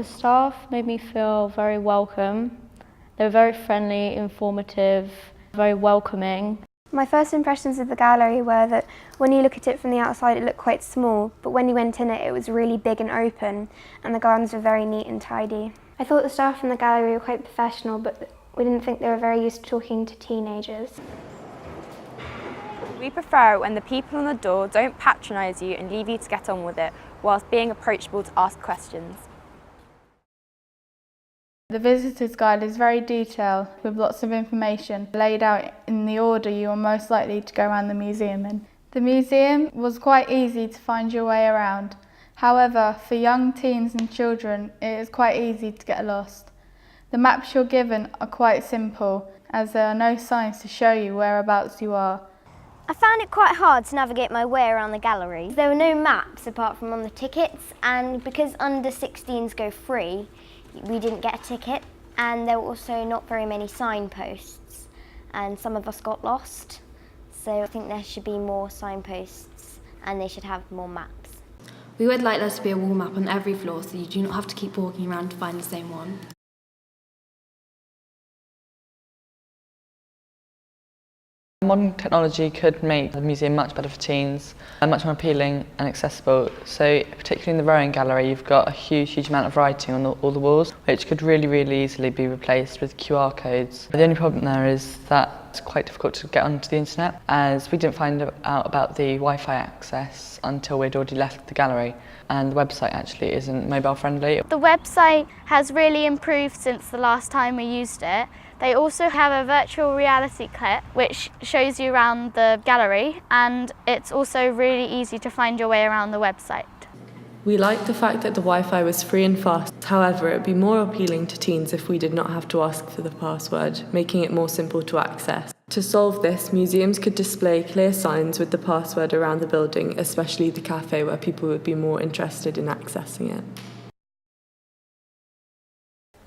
The staff made me feel very welcome. They were very friendly, informative, very welcoming. My first impressions of the gallery were that when you look at it from the outside it looked quite small, but when you went in it was really big and open, and the gardens were very neat and tidy. I thought the staff in the gallery were quite professional, but we didn't think they were very used to talking to teenagers. We prefer when the people on the door don't patronise you and leave you to get on with it, whilst being approachable to ask questions. The visitor's guide is very detailed with lots of information laid out in the order you are most likely to go around the museum in. The museum was quite easy to find your way around. However, for young teens and children, it is quite easy to get lost. The maps you're given are quite simple, as there are no signs to show you whereabouts you are. I found it quite hard to navigate my way around the gallery. There were no maps apart from on the tickets, and because under 16s go free, we didn't get a ticket, and there were also not very many signposts, and some of us got lost. So I think there should be more signposts and they should have more maps. We would like there to be a wall map on every floor so you do not have to keep walking around to find the same one. Modern technology could make the museum much better for teens and much more appealing and accessible. So particularly in the Rowan Gallery, you've got a huge amount of writing on all the walls, which could really easily be replaced with QR codes. The only problem there is that it's quite difficult to get onto the internet, as we didn't find out about the Wi-Fi access until we'd already left the gallery, and the website actually isn't mobile friendly. The website has really improved since the last time we used it. They also have a virtual reality clip which shows you around the gallery, and it's also really easy to find your way around the website. We liked the fact that the Wi-Fi was free and fast. However, it would be more appealing to teens if we did not have to ask for the password, making it more simple to access. To solve this, museums could display clear signs with the password around the building, especially the cafe where people would be more interested in accessing it.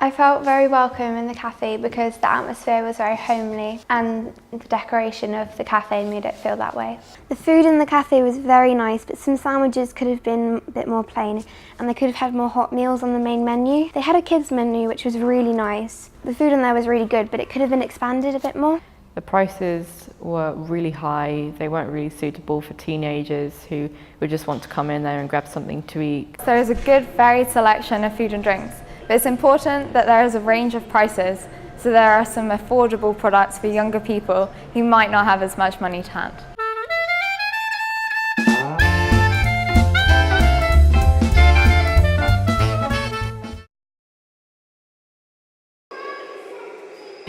I felt very welcome in the cafe because the atmosphere was very homely, and the decoration of the cafe made it feel that way. The food in the cafe was very nice, but some sandwiches could have been a bit more plain, and they could have had more hot meals on the main menu. They had a kids menu which was really nice. The food in there was really good, but it could have been expanded a bit more. The prices were really high. They weren't really suitable for teenagers who would just want to come in there and grab something to eat. There is a good varied selection of food and drinks. But it's important that there is a range of prices, so there are some affordable products for younger people who might not have as much money to hand.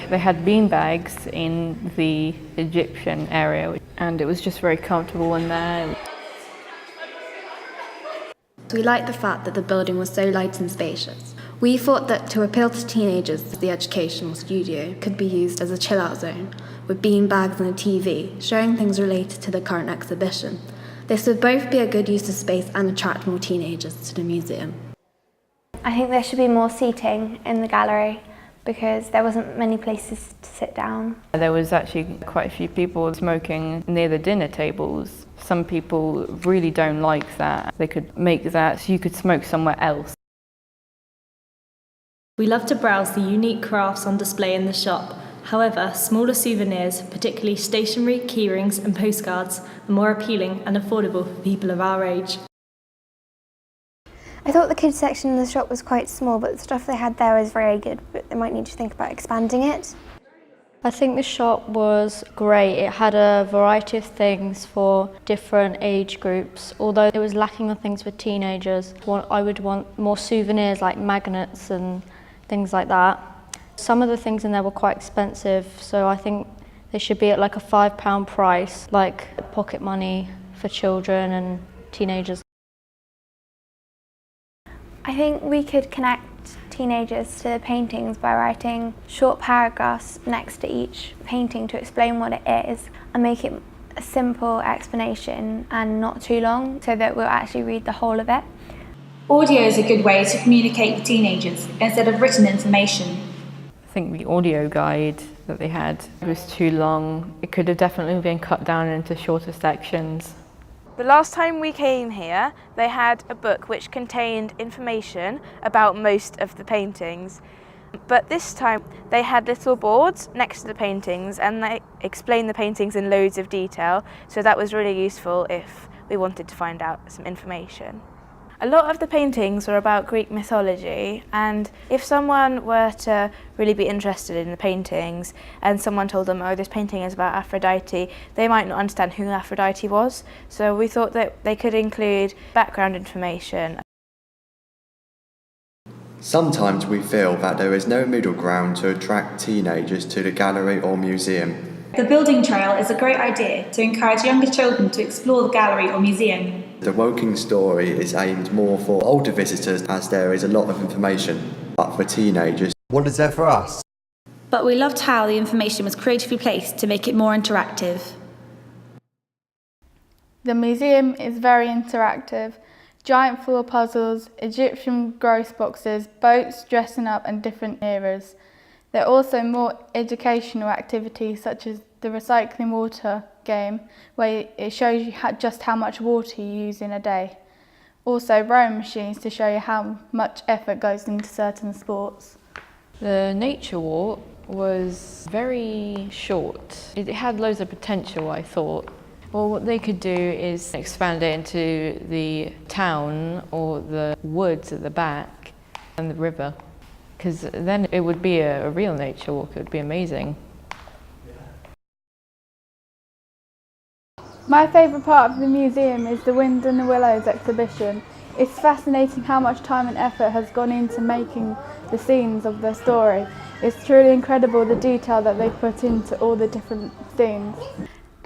They had beanbags in the Egyptian area, and it was just very comfortable in there. We liked the fact that the building was so light and spacious. We thought that to appeal to teenagers, the educational studio could be used as a chill-out zone, with beanbags and a TV, showing things related to the current exhibition. This would both be a good use of space and attract more teenagers to the museum. I think there should be more seating in the gallery because there wasn't many places to sit down. There was actually quite a few people smoking near the dinner tables. Some people really don't like that. They could make that so you could smoke somewhere else. We love to browse the unique crafts on display in the shop. However, smaller souvenirs, particularly stationery, keyrings and postcards, are more appealing and affordable for people of our age. I thought the kids section in the shop was quite small, but the stuff they had there was very good, but they might need to think about expanding it. I think the shop was great. It had a variety of things for different age groups. Although it was lacking on things for teenagers, I would want more souvenirs like magnets and things like that. Some of the things in there were quite expensive, so I think they should be at like a £5 price, like pocket money for children and teenagers. I think we could connect teenagers to the paintings by writing short paragraphs next to each painting to explain what it is and make it a simple explanation and not too long so that we'll actually read the whole of it. Audio is a good way to communicate with teenagers instead of written information. I think the audio guide that they had was too long. It could have definitely been cut down into shorter sections. The last time we came here, they had a book which contained information about most of the paintings. But this time they had little boards next to the paintings and they explained the paintings in loads of detail, so that was really useful if we wanted to find out some information. A lot of the paintings were about Greek mythology, and if someone were to really be interested in the paintings and someone told them, oh, this painting is about Aphrodite, they might not understand who Aphrodite was, so we thought that they could include background information. Sometimes we feel that there is no middle ground to attract teenagers to the gallery or museum. The building trail is a great idea to encourage younger children to explore the gallery or museum. The walking story is aimed more for older visitors as there is a lot of information, but for teenagers, what is there for us? But we loved how the information was creatively placed to make it more interactive. The museum is very interactive. Giant floor puzzles, Egyptian ghost boxes, boats dressing up and different eras. There are also more educational activities such as the recycling water game, where it shows you just how much water you use in a day. Also rowing machines to show you how much effort goes into certain sports. The nature walk was very short. It had loads of potential, I thought. Well, what they could do is expand it into the town or the woods at the back and the river, because then it would be a real nature walk. It would be amazing. My favourite part of the museum is the Wind and the Willows exhibition. It's fascinating how much time and effort has gone into making the scenes of the story. It's truly incredible the detail that they put into all the different scenes.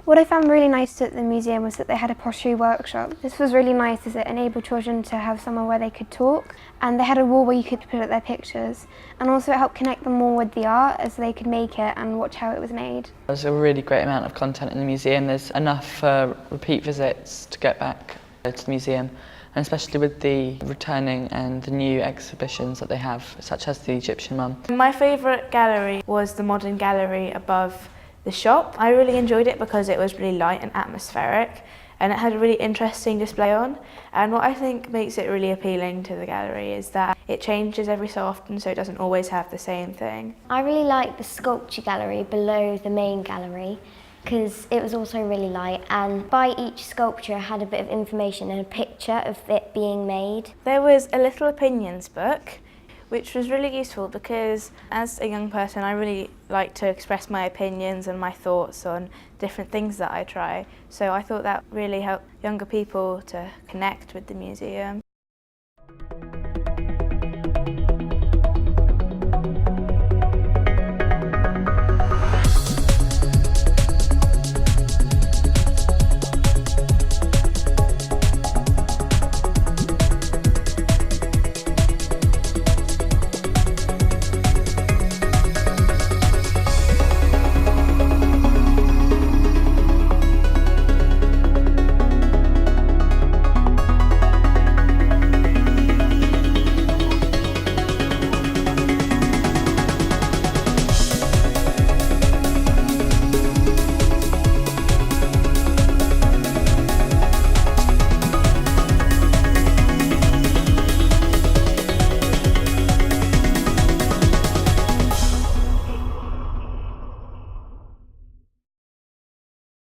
What I found really nice at the museum was that they had a pottery workshop. This was really nice as it enabled children to have somewhere where they could talk, and they had a wall where you could put up their pictures, and also it helped connect them more with the art as they could make it and watch how it was made. There's a really great amount of content in the museum. There's enough for repeat visits to get back to the museum, and especially with the returning and the new exhibitions that they have, such as the Egyptian one. My favourite gallery was the modern gallery above the shop. I really enjoyed it because it was really light and atmospheric, and it had a really interesting display on. And what I think makes it really appealing to the gallery is that it changes every so often, so it doesn't always have the same thing. I really liked the sculpture gallery below the main gallery because it was also really light, and by each sculpture had a bit of information and a picture of it being made. There was a little opinions book which was really useful because as a young person I really like to express my opinions and my thoughts on different things that I try. So I thought that really helped younger people to connect with the museum.